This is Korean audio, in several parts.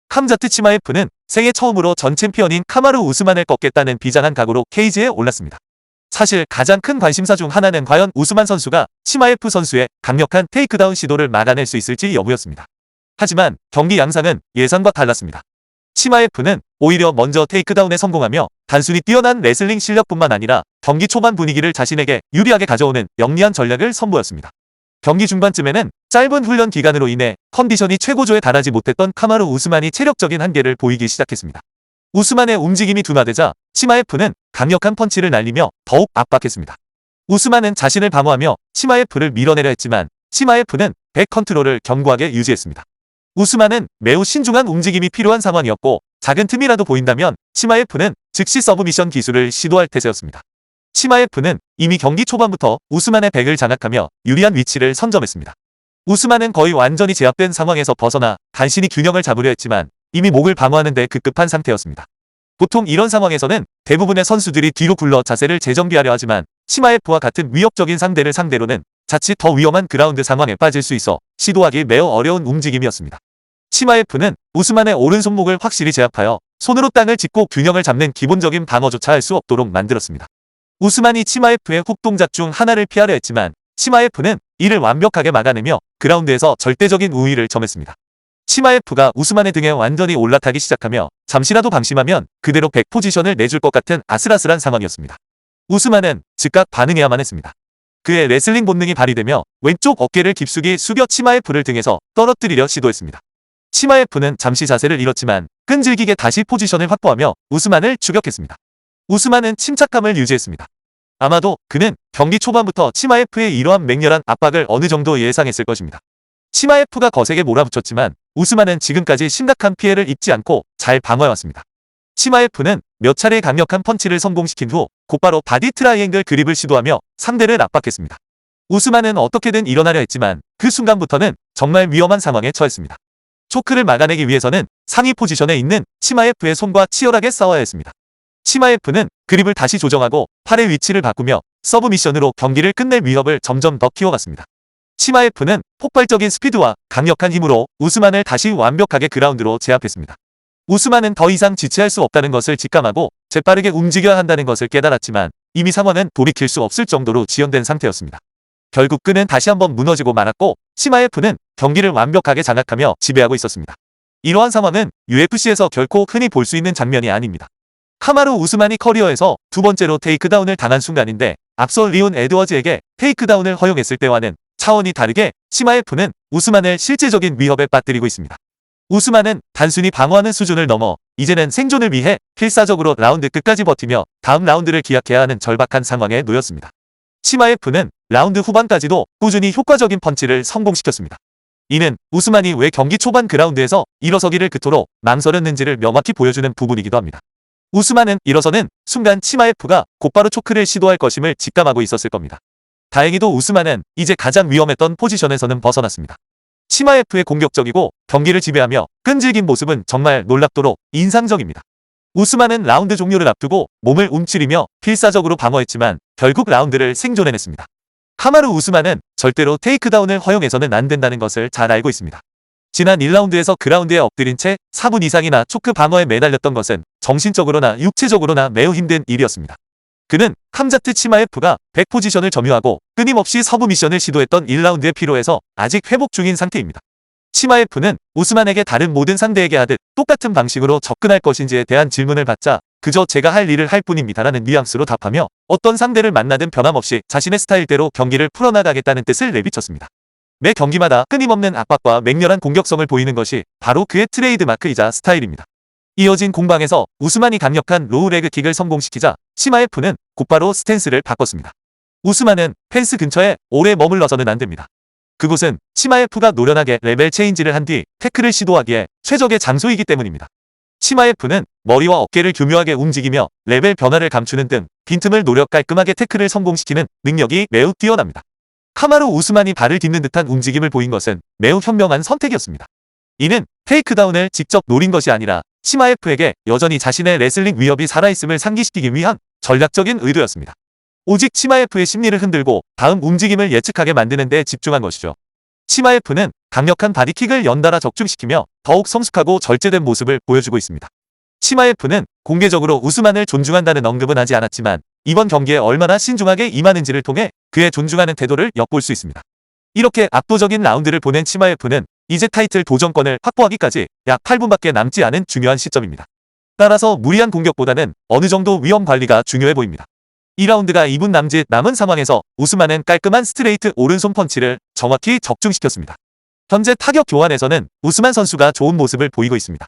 함자트 치마에프는 생애 처음으로 전 챔피언인 카마루 우스만을 꺾겠다는 비장한 각오로 케이지에 올랐습니다. 사실 가장 큰 관심사 중 하나는 과연 우스만 선수가 치마에프 선수의 강력한 테이크다운 시도를 막아낼 수 있을지 여부였습니다. 하지만 경기 양상은 예상과 달랐습니다. 치마에프는 오히려 먼저 테이크다운에 성공하며 단순히 뛰어난 레슬링 실력뿐만 아니라 경기 초반 분위기를 자신에게 유리하게 가져오는 영리한 전략을 선보였습니다. 경기 중반쯤에는 짧은 훈련 기간으로 인해 컨디션이 최고조에 달하지 못했던 카마루 우스만이 체력적인 한계를 보이기 시작했습니다. 우스만의 움직임이 둔화되자 치마에프는 강력한 펀치를 날리며 더욱 압박했습니다. 우스만은 자신을 방어하며 치마에프를 밀어내려 했지만 치마에프는 백 컨트롤을 견고하게 유지했습니다. 우스만은 매우 신중한 움직임이 필요한 상황이었고 작은 틈이라도 보인다면 치마에프는 즉시 서브미션 기술을 시도할 태세였습니다. 치마에프는 이미 경기 초반부터 우스만의 백을 장악하며 유리한 위치를 선점했습니다. 우스만은 거의 완전히 제압된 상황에서 벗어나 간신히 균형을 잡으려 했지만 이미 목을 방어하는 데 급급한 상태였습니다. 보통 이런 상황에서는 대부분의 선수들이 뒤로 굴러 자세를 재정비하려 하지만 치마에프와 같은 위협적인 상대를 상대로는 자칫 더 위험한 그라운드 상황에 빠질 수 있어 시도하기 매우 어려운 움직임이었습니다. 치마에프는 우스만의 오른손목을 확실히 제압하여 손으로 땅을 짚고 균형을 잡는 기본적인 방어조차 할 수 없도록 만들었습니다. 우스만이 치마에프의 훅 동작 중 하나를 피하려 했지만 치마에프는 이를 완벽하게 막아내며 그라운드에서 절대적인 우위를 점했습니다. 치마에프가 우스만의 등에 완전히 올라타기 시작하며 잠시라도 방심하면 그대로 백 포지션을 내줄 것 같은 아슬아슬한 상황이었습니다. 우스만은 즉각 반응해야만 했습니다. 그의 레슬링 본능이 발휘되며 왼쪽 어깨를 깊숙이 숙여 치마에프를 등에서 떨어뜨리려 시도했습니다. 치마에프는 잠시 자세를 잃었지만 끈질기게 다시 포지션을 확보하며 우스만을 추격했습니다. 우스만은 침착함을 유지했습니다. 아마도 그는 경기 초반부터 치마에프의 이러한 맹렬한 압박을 어느 정도 예상했을 것입니다. 치마에프가 거세게 몰아붙였지만 우스만은 지금까지 심각한 피해를 입지 않고 잘 방어해왔습니다. 치마에프는 몇 차례 강력한 펀치를 성공시킨 후 곧바로 바디 트라이앵글 그립을 시도하며 상대를 압박했습니다. 우스만은 어떻게든 일어나려 했지만 그 순간부터는 정말 위험한 상황에 처했습니다. 초크를 막아내기 위해서는 상위 포지션에 있는 치마에프의 손과 치열하게 싸워야 했습니다. 치마에프는 그립을 다시 조정하고 팔의 위치를 바꾸며 서브미션으로 경기를 끝낼 위협을 점점 더 키워갔습니다. 치마에프는 폭발적인 스피드와 강력한 힘으로 우스만을 다시 완벽하게 그라운드로 제압했습니다. 우스만은 더 이상 지체할 수 없다는 것을 직감하고 재빠르게 움직여야 한다는 것을 깨달았지만 이미 상황은 돌이킬 수 없을 정도로 지연된 상태였습니다. 결국 그는 다시 한번 무너지고 말았고 치마에프는 경기를 완벽하게 장악하며 지배하고 있었습니다. 이러한 상황은 UFC에서 결코 흔히 볼 수 있는 장면이 아닙니다. 카마루 우스만이 커리어에서 두 번째로 테이크다운을 당한 순간인데 앞서 리온 에드워즈에게 테이크다운을 허용했을 때와는 차원이 다르게 치마에프는 우스만을 실제적인 위협에 빠뜨리고 있습니다. 우스만은 단순히 방어하는 수준을 넘어 이제는 생존을 위해 필사적으로 라운드 끝까지 버티며 다음 라운드를 기약해야 하는 절박한 상황에 놓였습니다. 치마에프는 라운드 후반까지도 꾸준히 효과적인 펀치를 성공시켰습니다. 이는 우스만이 왜 경기 초반 그라운드에서 일어서기를 그토록 망설였는지를 명확히 보여주는 부분이기도 합니다. 우스만은 일어서는 순간 치마에프가 곧바로 초크를 시도할 것임을 직감하고 있었을 겁니다. 다행히도 우스만은 이제 가장 위험했던 포지션에서는 벗어났습니다. 치마에프의 공격적이고 경기를 지배하며 끈질긴 모습은 정말 놀랍도록 인상적입니다. 우스만은 라운드 종료를 앞두고 몸을 움츠리며 필사적으로 방어했지만 결국 라운드를 생존해냈습니다. 카마루 우스만은 절대로 테이크다운을 허용해서는 안 된다는 것을 잘 알고 있습니다. 지난 1라운드에서 그라운드에 엎드린 채 4분 이상이나 초크 방어에 매달렸던 것은 정신적으로나 육체적으로나 매우 힘든 일이었습니다. 그는 함자트 치마에프가 백 포지션을 점유하고 끊임없이 서브 미션을 시도했던 1라운드에 피로해서 아직 회복 중인 상태입니다. 치마에프는 우스만에게 다른 모든 상대에게 하듯 똑같은 방식으로 접근할 것인지에 대한 질문을 받자 그저 제가 할 일을 할 뿐입니다라는 뉘앙스로 답하며 어떤 상대를 만나든 변함없이 자신의 스타일대로 경기를 풀어나가겠다는 뜻을 내비쳤습니다. 매 경기마다 끊임없는 압박과 맹렬한 공격성을 보이는 것이 바로 그의 트레이드마크이자 스타일입니다. 이어진 공방에서 우스만이 강력한 로우 레그킥을 성공시키자 치마에프는 곧바로 스탠스를 바꿨습니다. 우스만은 펜스 근처에 오래 머물러서는 안 됩니다. 그곳은 치마에프가 노련하게 레벨 체인지를 한 뒤 태클을 시도하기에 최적의 장소이기 때문입니다. 치마에프는 머리와 어깨를 교묘하게 움직이며 레벨 변화를 감추는 등 빈틈을 노려 깔끔하게 태클을 성공시키는 능력이 매우 뛰어납니다. 카마루 우스만이 발을 딛는 듯한 움직임을 보인 것은 매우 현명한 선택이었습니다. 이는 테이크다운을 직접 노린 것이 아니라 치마에프에게 여전히 자신의 레슬링 위협이 살아있음을 상기시키기 위한 전략적인 의도였습니다. 오직 치마에프의 심리를 흔들고 다음 움직임을 예측하게 만드는 데 집중한 것이죠. 치마에프는 강력한 바디킥을 연달아 적중시키며 더욱 성숙하고 절제된 모습을 보여주고 있습니다. 치마에프는 공개적으로 우스만을 존중한다는 언급은 하지 않았지만 이번 경기에 얼마나 신중하게 임하는지를 통해 그의 존중하는 태도를 엿볼 수 있습니다. 이렇게 압도적인 라운드를 보낸 치마에프는 이제 타이틀 도전권을 확보하기까지 약 8분밖에 남지 않은 중요한 시점입니다. 따라서 무리한 공격보다는 어느 정도 위험 관리가 중요해 보입니다. 2라운드가 2분 남짓 남은 상황에서 우스만은 깔끔한 스트레이트 오른손 펀치를 정확히 적중시켰습니다. 현재 타격 교환에서는 우스만 선수가 좋은 모습을 보이고 있습니다.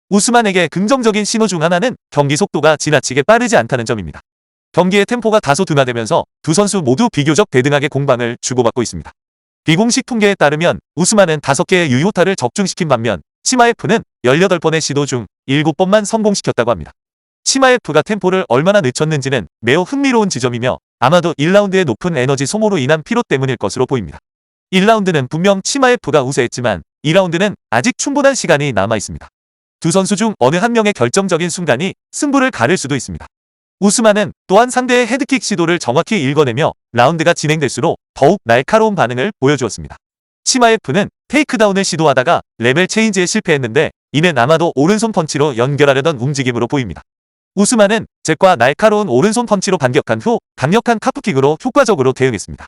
우스만에게 긍정적인 신호 중 하나는 경기 속도가 지나치게 빠르지 않다는 점입니다. 경기의 템포가 다소 둔화되면서 두 선수 모두 비교적 대등하게 공방을 주고받고 있습니다. 비공식 통계에 따르면 우스만은 5개의 유효타를 적중시킨 반면 치마에프는 18번의 시도 중 7번만 성공시켰다고 합니다. 치마에프가 템포를 얼마나 늦췄는지는 매우 흥미로운 지점이며 아마도 1라운드의 높은 에너지 소모로 인한 피로 때문일 것으로 보입니다. 1라운드는 분명 치마에프가 우세했지만 2라운드는 아직 충분한 시간이 남아 있습니다. 두 선수 중 어느 한 명의 결정적인 순간이 승부를 가를 수도 있습니다. 우스만은 또한 상대의 헤드킥 시도를 정확히 읽어내며 라운드가 진행될수록 더욱 날카로운 반응을 보여주었습니다. 치마에프는 테이크다운을 시도하다가 레벨 체인지에 실패했는데 이는 아마도 오른손 펀치로 연결하려던 움직임으로 보입니다. 우스만은 잽과 날카로운 오른손 펀치로 반격한 후 강력한 카프킥으로 효과적으로 대응했습니다.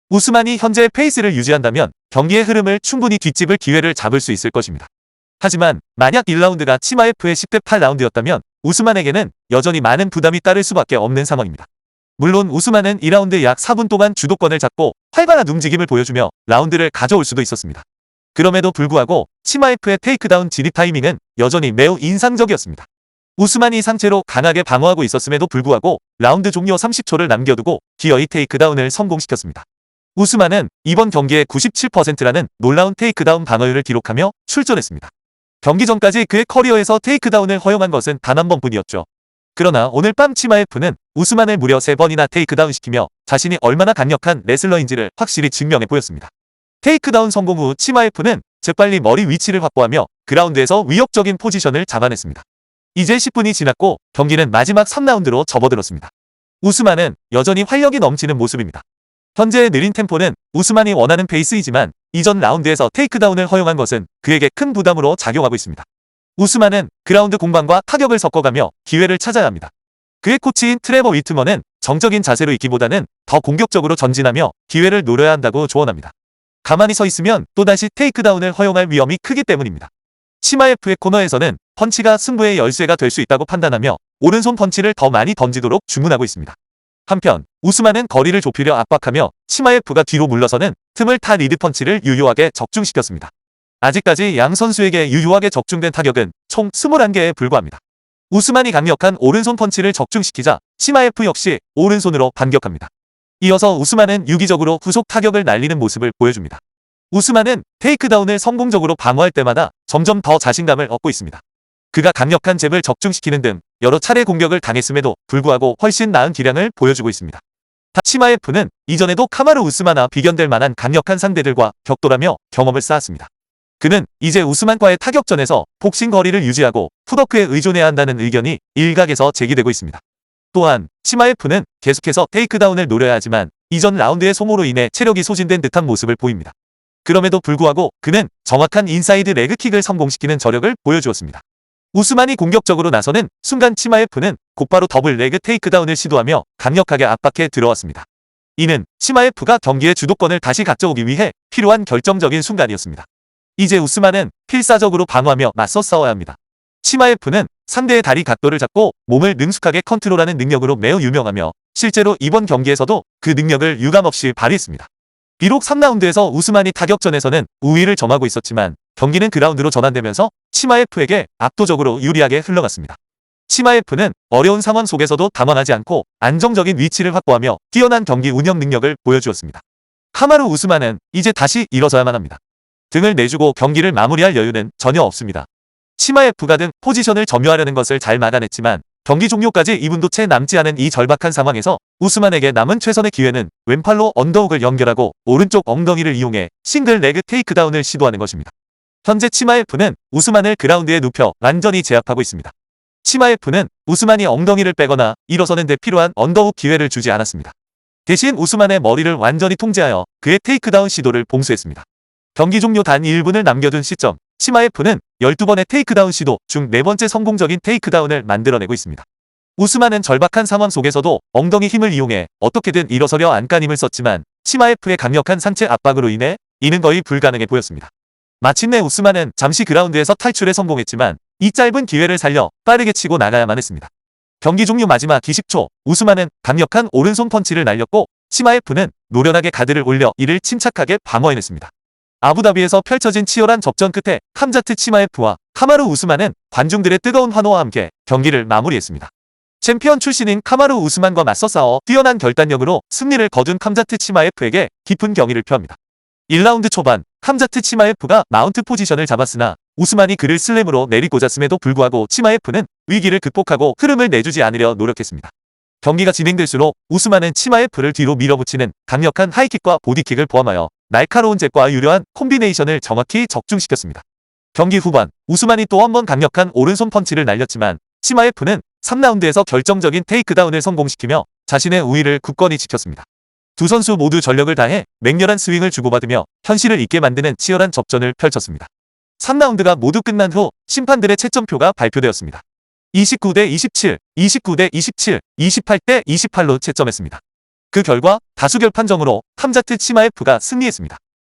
우스만이 현재의 페이스를 유지한다면 경기의 흐름을 충분히 뒤집을 기회를 잡을 수 있을 것입니다. 하지만 만약 1라운드가 치마에프의 10대 8라운드였다면 우스만에게는 여전히 많은 부담이 따를 수밖에 없는 상황입니다. 물론 우스만은 2라운드 약 4분 동안 주도권을 잡고 활발한 움직임을 보여주며 라운드를 가져올 수도 있었습니다. 그럼에도 불구하고 치마에프의 테이크다운 진입 타이밍은 여전히 매우 인상적이었습니다. 우스만이 상체로 강하게 방어하고 있었음에도 불구하고 라운드 종료 30초를 남겨두고 기어이 테이크다운을 성공시켰습니다. 우스만은 이번 경기의 97%라는 놀라운 테이크다운 방어율을 기록하며 출전했습니다. 경기 전까지 그의 커리어에서 테이크다운을 허용한 것은 단 한 번뿐이었죠. 그러나 오늘 밤 치마에프는 우스만을 무려 3번이나 테이크다운시키며 자신이 얼마나 강력한 레슬러인지를 확실히 증명해 보였습니다. 테이크다운 성공 후 치마에프는 재빨리 머리 위치를 확보하며 그라운드에서 위협적인 포지션을 잡아냈습니다. 이제 10분이 지났고 경기는 마지막 3라운드로 접어들었습니다. 우스만은 여전히 활력이 넘치는 모습입니다. 현재의 느린 템포는 우스만이 원하는 페이스이지만 이전 라운드에서 테이크다운을 허용한 것은 그에게 큰 부담으로 작용하고 있습니다. 우스만은 그라운드 공방과 타격을 섞어가며 기회를 찾아야 합니다. 그의 코치인 트레버 위트먼은 정적인 자세로 있기보다는 더 공격적으로 전진하며 기회를 노려야 한다고 조언합니다. 가만히 서 있으면 또다시 테이크다운을 허용할 위험이 크기 때문입니다. 치마에프의 코너에서는 펀치가 승부의 열쇠가 될 수 있다고 판단하며 오른손 펀치를 더 많이 던지도록 주문하고 있습니다. 한편 우스만은 거리를 좁히려 압박하며 치마에프가 뒤로 물러서는 틈을 타 리드 펀치를 유효하게 적중시켰습니다. 아직까지 양 선수에게 유효하게 적중된 타격은 총 21개에 불과합니다. 우스만이 강력한 오른손 펀치를 적중시키자 치마에프 역시 오른손으로 반격합니다. 이어서 우스만은 유기적으로 후속 타격을 날리는 모습을 보여줍니다. 우스만은 테이크다운을 성공적으로 방어할 때마다 점점 더 자신감을 얻고 있습니다. 그가 강력한 잽을 적중시키는 등 여러 차례 공격을 당했음에도 불구하고 훨씬 나은 기량을 보여주고 있습니다. 치마에프는 이전에도 카마르 우스만과 비견될 만한 강력한 상대들과 격돌하며 경험을 쌓았습니다. 그는 이제 우스만과의 타격전에서 복싱 거리를 유지하고 풋워크에 의존해야 한다는 의견이 일각에서 제기되고 있습니다. 또한 치마에프는 계속해서 테이크다운을 노려야 하지만 이전 라운드의 소모로 인해 체력이 소진된 듯한 모습을 보입니다. 그럼에도 불구하고 그는 정확한 인사이드 레그킥을 성공시키는 저력을 보여주었습니다. 우스만이 공격적으로 나서는 순간 치마에프는 곧바로 더블 레그 테이크다운을 시도하며 강력하게 압박해 들어왔습니다. 이는 치마에프가 경기의 주도권을 다시 가져오기 위해 필요한 결정적인 순간이었습니다. 이제 우스만은 필사적으로 방어하며 맞서 싸워야 합니다. 치마에프는 상대의 다리 각도를 잡고 몸을 능숙하게 컨트롤하는 능력으로 매우 유명하며 실제로 이번 경기에서도 그 능력을 유감없이 발휘했습니다. 비록 3라운드에서 우스만이 타격전에서는 우위를 점하고 있었지만 경기는 그라운드로 전환되면서 치마에프에게 압도적으로 유리하게 흘러갔습니다. 치마에프는 어려운 상황 속에서도 당황하지 않고 안정적인 위치를 확보하며 뛰어난 경기 운영 능력을 보여주었습니다. 카마루 우스만은 이제 다시 일어서야만 합니다. 등을 내주고 경기를 마무리할 여유는 전혀 없습니다. 치마에프가 등 포지션을 점유하려는 것을 잘 막아냈지만 경기 종료까지 2분도 채 남지 않은 이 절박한 상황에서 우스만에게 남은 최선의 기회는 왼팔로 언더훅을 연결하고 오른쪽 엉덩이를 이용해 싱글 레그 테이크다운을 시도하는 것입니다. 현재 치마에프는 우스만을 그라운드에 눕혀 완전히 제압하고 있습니다. 치마에프는 우스만이 엉덩이를 빼거나 일어서는 데 필요한 언더훅 기회를 주지 않았습니다. 대신 우스만의 머리를 완전히 통제하여 그의 테이크다운 시도를 봉쇄했습니다. 경기 종료 단 1분을 남겨둔 시점, 치마F는 12번의 테이크다운 시도 중 4번째 성공적인 테이크다운을 만들어내고 있습니다. 우스만은 절박한 상황 속에서도 엉덩이 힘을 이용해 어떻게든 일어서려 안간힘을 썼지만 치마F의 강력한 상체 압박으로 인해 이는 거의 불가능해 보였습니다. 마침내 우스만은 잠시 그라운드에서 탈출에 성공했지만 이 짧은 기회를 살려 빠르게 치고 나가야만 했습니다. 경기 종료 마지막 20초, 우스만은 강력한 오른손 펀치를 날렸고 치마F는 노련하게 가드를 올려 이를 침착하게 방어해냈습니다. 아부다비에서 펼쳐진 치열한 접전 끝에 함자트 치마F와 카마루 우스만은 관중들의 뜨거운 환호와 함께 경기를 마무리했습니다. 챔피언 출신인 카마루 우스만과 맞서 싸워 뛰어난 결단력으로 승리를 거둔 함자트 치마F에게 깊은 경의를 표합니다. 1라운드 초반 함자트 치마F가 마운트 포지션을 잡았으나 우스만이 그를 슬램으로 내리꽂았음에도 불구하고 치마F는 위기를 극복하고 흐름을 내주지 않으려 노력했습니다. 경기가 진행될수록 우스만은 치마F를 뒤로 밀어붙이는 강력한 하이킥과 보디킥을 포함하여 날카로운 잽과 유려한 콤비네이션을 정확히 적중시켰습니다. 경기 후반 우스만이 또 한 번 강력한 오른손 펀치를 날렸지만 치마F는 3라운드에서 결정적인 테이크다운을 성공시키며 자신의 우위를 굳건히 지켰습니다. 두 선수 모두 전력을 다해 맹렬한 스윙을 주고받으며 현실을 잊게 만드는 치열한 접전을 펼쳤습니다. 3라운드가 모두 끝난 후 심판들의 채점표가 발표되었습니다. 29대 27, 29대 27, 28대 28로 채점했습니다. 그 결과 다수결 판정으로 함자트 치마F가 승리했습니다.